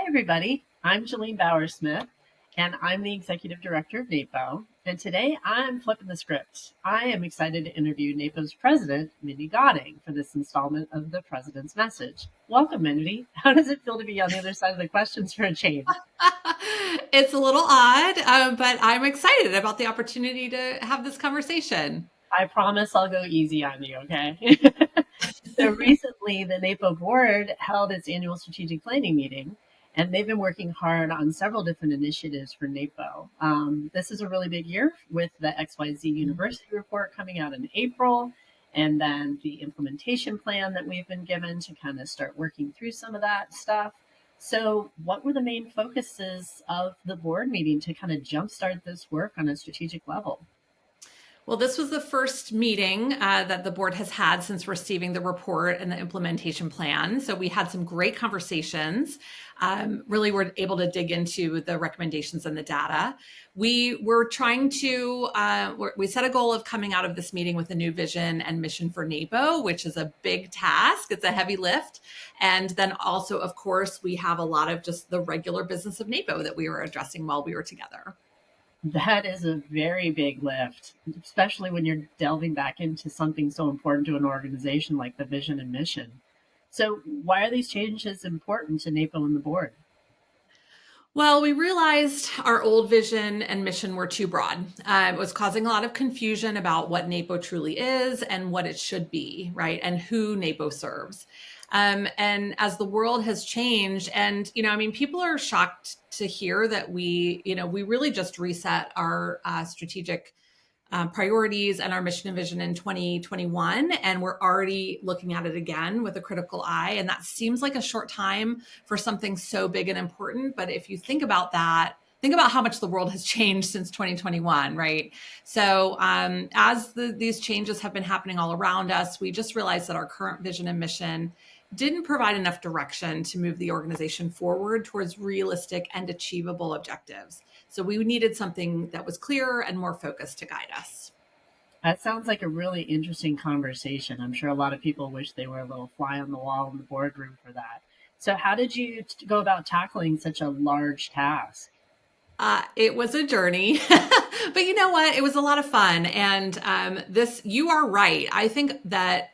everybody. I'm Jolene Bauer-Smith, and I'm the Executive Director of NAPO. And today I'm flipping the script. I am excited to interview NAPO's president, Mindy Godding, for this installment of the President's Message. Welcome, Mindy. How does it feel to be on the other side of the questions for a change? It's a little odd, but I'm excited about the opportunity to have this conversation. I promise I'll go easy on you, okay? So recently, the NAPO board held its annual strategic planning meeting, and they've been working hard on several different initiatives for NAPO. This is a really big year with the XYZ University report coming out in April, and then the implementation plan that we've been given to kind of start working through some of that stuff. So, what were the main focuses of the board meeting to kind of jumpstart this work on a strategic level? Well, this was the first meeting that the board has had since receiving the report and the implementation plan. So we had some great conversations. Really were able to dig into the recommendations and the data. We were trying to, we set a goal of coming out of this meeting with a new vision and mission for NAPO, which is a big task. It's a heavy lift. And then also, of course, we have a lot of just the regular business of NAPO that we were addressing while we were together. That is a very big lift, especially when you're delving back into something so important to an organization like the vision and mission. So, why are these changes important to NAPO and the board? Well, we realized our old vision and mission were too broad. It was causing a lot of confusion about what NAPO truly is and what it should be, right? And who NAPO serves. And as the world has changed, and, people are shocked to hear that we really just reset our strategic priorities and our mission and vision in 2021, and we're already looking at it again with a critical eye. And that seems like a short time for something so big and important. But if you think about that, think about how much the world has changed since 2021, right? So as these changes have been happening all around us, we just realized that our current vision and mission didn't provide enough direction to move the organization forward towards realistic and achievable objectives. So we needed something that was clearer and more focused to guide us. That sounds like a really interesting conversation. I'm sure a lot of people wish they were a little fly on the wall in the boardroom for that. So, how did you go about tackling such a large task? It was a journey, but you know what? It was a lot of fun. And you are right. I think that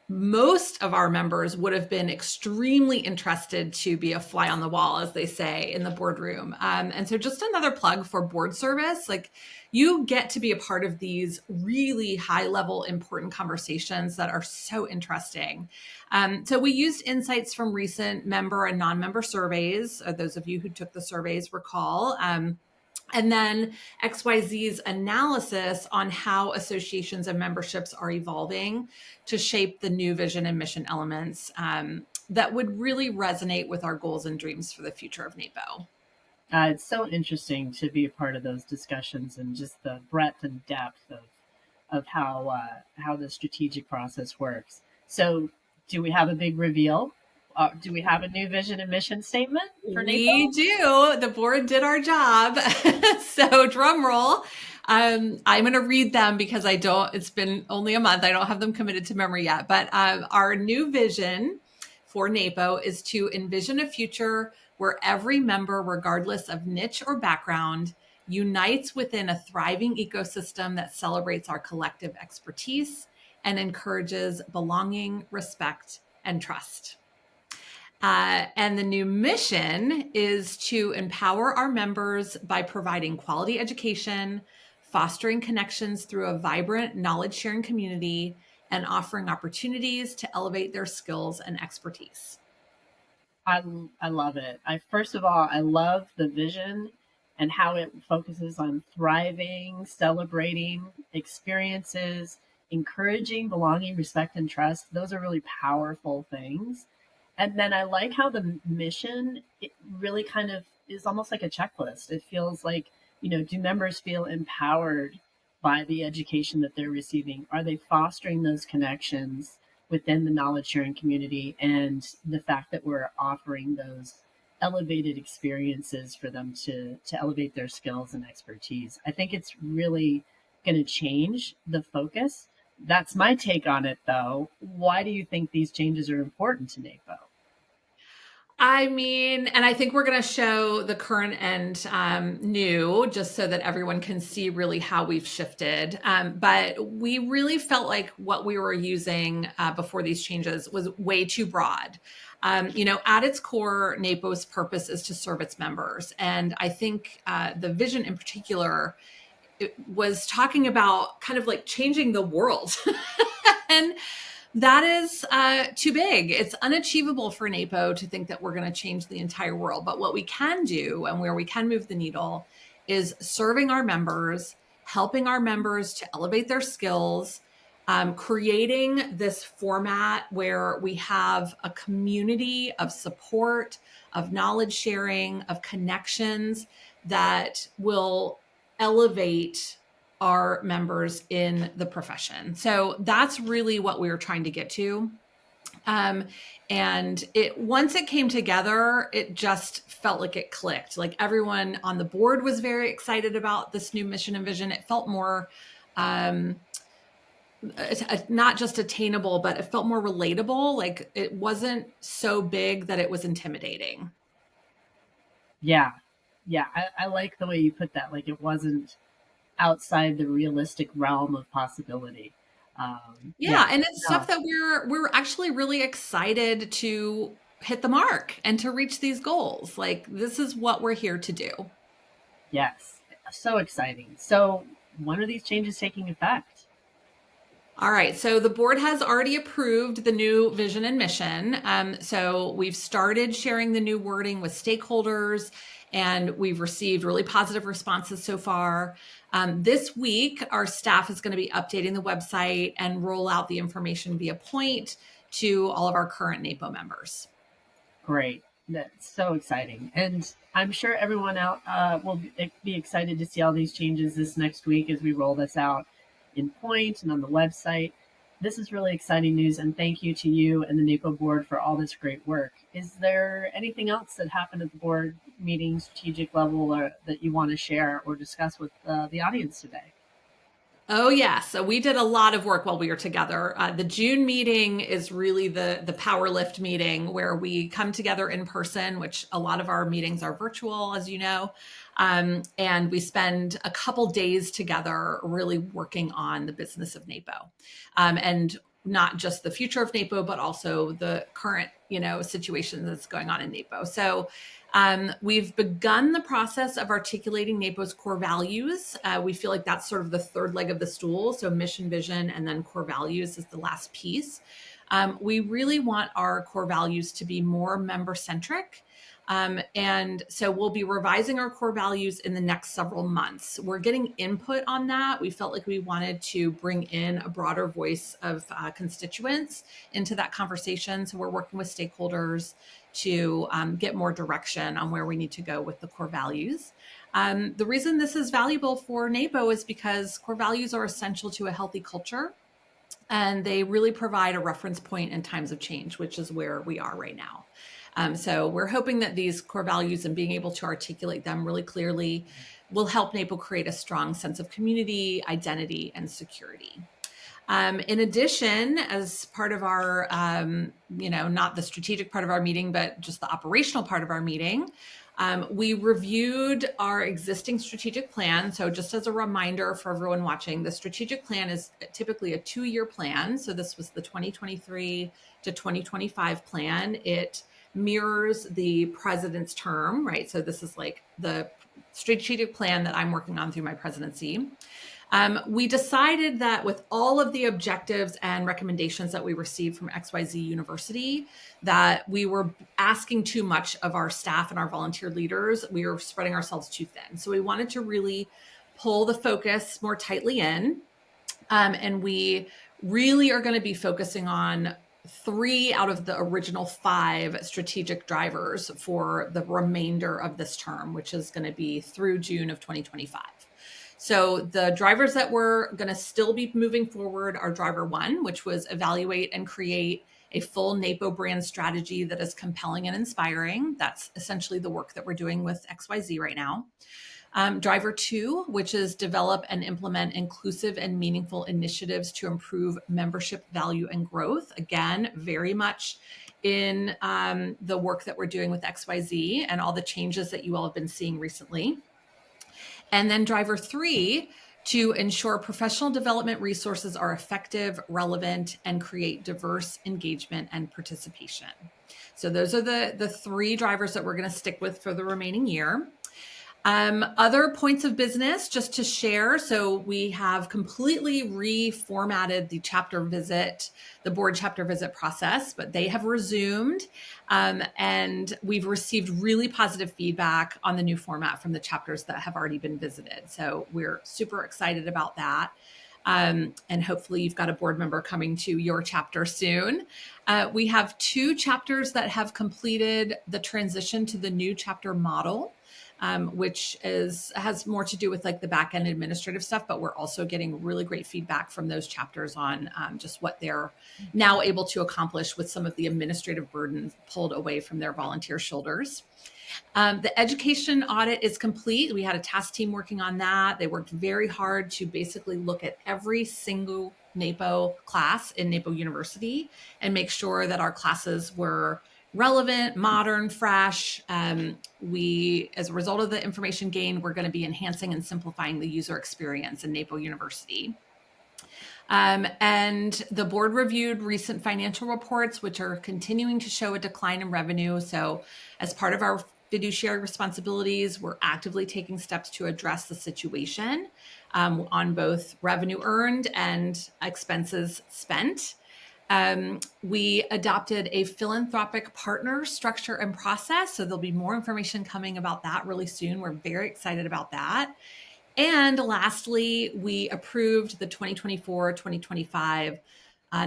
most of our members would have been extremely interested to be a fly on the wall, as they say, in the boardroom. And so just another plug for board service, like you get to be a part of these really high level, important conversations that are so interesting. So we used insights from recent member and non-member surveys. Those of you who took the surveys recall. And then XYZ's analysis on how associations and memberships are evolving to shape the new vision and mission elements that would really resonate with our goals and dreams for the future of NAPO. It's so interesting to be a part of those discussions and just the breadth and depth of how the strategic process works. So, do we have a big reveal? Do we have a new vision and mission statement for NAPO? We do. The board did our job. So drum roll. I'm going to read them because it's been only a month. I don't have them committed to memory yet. But our new vision for NAPO is to envision a future where every member, regardless of niche or background, unites within a thriving ecosystem that celebrates our collective expertise and encourages belonging, respect, and trust. And the new mission is to empower our members by providing quality education, fostering connections through a vibrant knowledge sharing community, and offering opportunities to elevate their skills and expertise. I love it. First of all, I love the vision and how it focuses on thriving, celebrating experiences, encouraging belonging, respect, and trust. Those are really powerful things. And then I like how the mission, it really kind of is almost like a checklist. It feels like, do members feel empowered by the education that they're receiving? Are they fostering those connections within the knowledge sharing community, and the fact that we're offering those elevated experiences for them to elevate their skills and expertise? I think it's really going to change the focus. That's my take on it, though. Why do you think these changes are important to NAPO? I mean, and I think we're going to show the current and new just so that everyone can see really how we've shifted. But we really felt like what we were using before these changes was way too broad. At its core, NAPO's purpose is to serve its members. And I think the vision in particular, it was talking about kind of like changing the world. And that is too big. It's unachievable for NAPO to think that we're going to change the entire world. But what we can do and where we can move the needle is serving our members, helping our members to elevate their skills, creating this format where we have a community of support, of knowledge sharing, of connections that will elevate our members in the profession. So that's really what we were trying to get to. And once it came together, it just felt like it clicked. Like everyone on the board was very excited about this new mission and vision. It felt more, not just attainable, but it felt more relatable. Like it wasn't so big that it was intimidating. Yeah. Yeah. I like the way you put that. Like it wasn't outside the realistic realm of possibility. Yeah, Yeah. and it's stuff No. that we're actually really excited to hit the mark and to reach these goals. Like this is what we're here to do. Yes. So exciting. So when are these changes taking effect? All right, so the board has already approved the new vision and mission. So we've started sharing the new wording with stakeholders, and we've received really positive responses so far. This week, our staff is going to be updating the website and roll out the information via point to all of our current NAPO members. Great. That's so exciting. And I'm sure everyone out will be excited to see all these changes this next week as we roll this out in Point and on the website. This is really exciting news, and thank you to you and the NAPO board for all this great work. Is there anything else that happened at the board meeting, strategic level, or that you want to share or discuss with the audience today? Oh yeah, so we did a lot of work while we were together. The June meeting is really the power lift meeting where we come together in person, which a lot of our meetings are virtual, as you know, and we spend a couple days together really working on the business of NAPO, and not just the future of NAPO, but also the current situation that's going on in NAPO. So we've begun the process of articulating NAPO's core values. We feel like that's sort of the third leg of the stool. So mission, vision, and then core values is the last piece. We really want our core values to be more member centric. And so we'll be revising our core values in the next several months. We're getting input on that. We felt like we wanted to bring in a broader voice of constituents into that conversation. So we're working with stakeholders to get more direction on where we need to go with the core values. The reason this is valuable for NAPO is because core values are essential to a healthy culture, and they really provide a reference point in times of change, which is where we are right now. So we're hoping that these core values and being able to articulate them really clearly will help NAPO create a strong sense of community, identity, and security. In addition, as part of our, not the strategic part of our meeting, but just the operational part of our meeting, we reviewed our existing strategic plan. So just as a reminder for everyone watching, the strategic plan is typically a 2-year plan. So this was the 2023 to 2025 plan. It mirrors the president's term, right? So this is like the strategic plan that I'm working on through my presidency. We decided that with all of the objectives and recommendations that we received from XYZ University, that we were asking too much of our staff and our volunteer leaders. We were spreading ourselves too thin. So we wanted to really pull the focus more tightly in. And we really are going to be focusing on 3 out of the original 5 strategic drivers for the remainder of this term, which is going to be through June of 2025. So the drivers that we're going to still be moving forward are driver 1, which was evaluate and create a full NAPO brand strategy that is compelling and inspiring. That's essentially the work that we're doing with XYZ right now. Driver 2, which is develop and implement inclusive and meaningful initiatives to improve membership value and growth. Again, very much in the work that we're doing with XYZ and all the changes that you all have been seeing recently. And then driver 3, to ensure professional development resources are effective, relevant, and create diverse engagement and participation. So those are the 3 drivers that we're going to stick with for the remaining year. Other points of business just to share. So we have completely reformatted the board chapter visit process, but they have resumed. And we've received really positive feedback on the new format from the chapters that have already been visited. So we're super excited about that. And hopefully you've got a board member coming to your chapter soon. We have 2 chapters that have completed the transition to the new chapter model. Which has more to do with like the back end administrative stuff, but we're also getting really great feedback from those chapters on just what they're now able to accomplish with some of the administrative burden pulled away from their volunteer shoulders. The education audit is complete. We had a task team working on that. They worked very hard to basically look at every single NAPO class in NAPO University and make sure that our classes were relevant, modern, fresh. We, as a result of the information gained, we're going to be enhancing and simplifying the user experience in NAPO University. And the board reviewed recent financial reports, which are continuing to show a decline in revenue. So as part of our fiduciary responsibilities, we're actively taking steps to address the situation on both revenue earned and expenses spent. We adopted a philanthropic partner structure and process. So there'll be more information coming about that really soon. We're very excited about that. And lastly, we approved the 2024-2025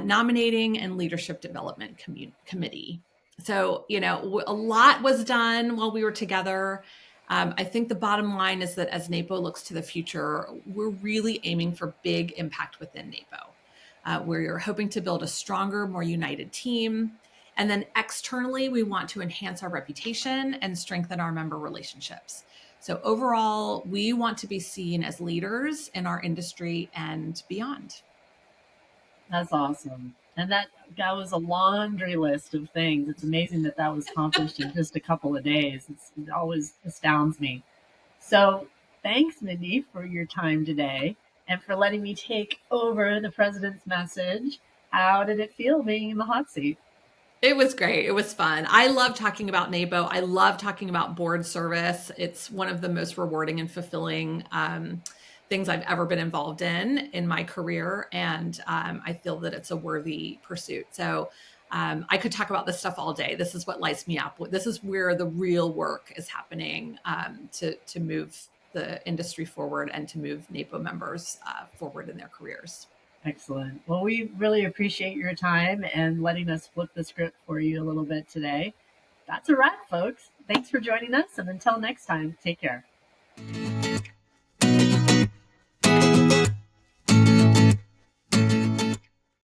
nominating and leadership development committee. So, a lot was done while we were together. I think the bottom line is that as NAPO looks to the future, we're really aiming for big impact within NAPO. We're hoping to build a stronger, more united team. And then externally, we want to enhance our reputation and strengthen our member relationships. So overall, we want to be seen as leaders in our industry and beyond. That's awesome. And that was a laundry list of things. It's amazing that was accomplished in just a couple of days. It always astounds me. So thanks, Mindy, for your time today and for letting me take over the president's message. How did it feel being in the hot seat? It was great. It was fun. I love talking about NAPO. I love talking about board service. It's one of the most rewarding and fulfilling things I've ever been involved in my career. And I feel that it's a worthy pursuit. So I could talk about this stuff all day. This is what lights me up. This is where the real work is happening to move the industry forward and to move NAPO members forward in their careers. Excellent. Well, we really appreciate your time and letting us flip the script for you a little bit today. That's a wrap, folks. Thanks for joining us. And until next time, take care.